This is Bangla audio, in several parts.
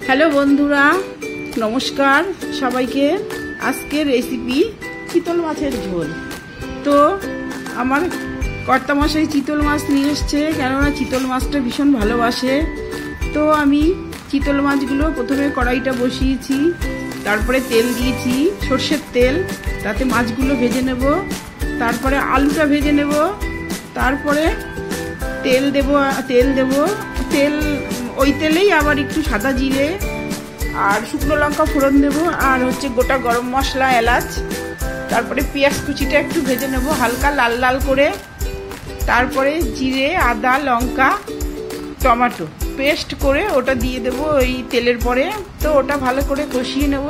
হ্যালো বন্ধুরা, নমস্কার সবাইকে। আজকের রেসিপি চিতল মাছের ঝোল। তো আমার কর্তামশাই চিতল মাছ নিয়ে এসছে, কেননা চিতল মাছটা ভীষণ ভালোবাসে। তো আমি চিতল মাছগুলো প্রথমে কড়াইটা বসিয়েছি, তারপরে তেল দিয়েছি, সর্ষের তেল, তাতে মাছগুলো ভেজে নেব। তারপরে আলুটা ভেজে নেব, তারপরে তেল দেব। তেল ওই তেলেই আবার একটু সাদা জিরে আর শুকনো লঙ্কা ফোড়ন দেবো, আর গোটা গরম মশলা, এলাচ, তারপরে পেঁয়াজ কুচিটা একটু ভেজে নেব হালকা লাল লাল করে। তারপরে জিরে, আদা, লঙ্কা, টমেটো পেস্ট করে ওটা দিয়ে দেবো ওই তেলের পরে। তো ওটা ভালো করে কষিয়ে নেব।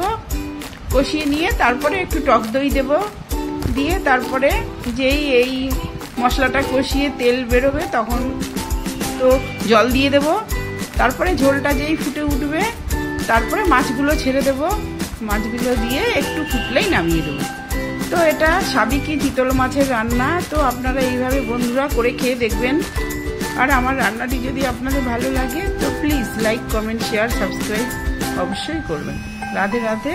কষিয়ে নিয়ে তারপরে একটু টক দই দেব, দিয়ে তারপরে যেই এই মশলাটা কষিয়ে তেল বেরোবে তখন তো জল দিয়ে দেব। তারপরে ঝোলটা যেই ফুটে উঠবে তারপরে মাছগুলো ছেড়ে দেব। মাছগুলো দিয়ে একটু ফুটলেই নামিয়ে দেবো। তো এটা সাবিকি চিতল মাছের রান্না। তো আপনারা এইভাবে বন্ধুরা করে খেয়ে দেখবেন। আর আমার রান্নাটি যদি আপনাদের ভালো লাগে তো please like, comment, share, subscribe অবশ্যই করবেন। রাধে রাধে।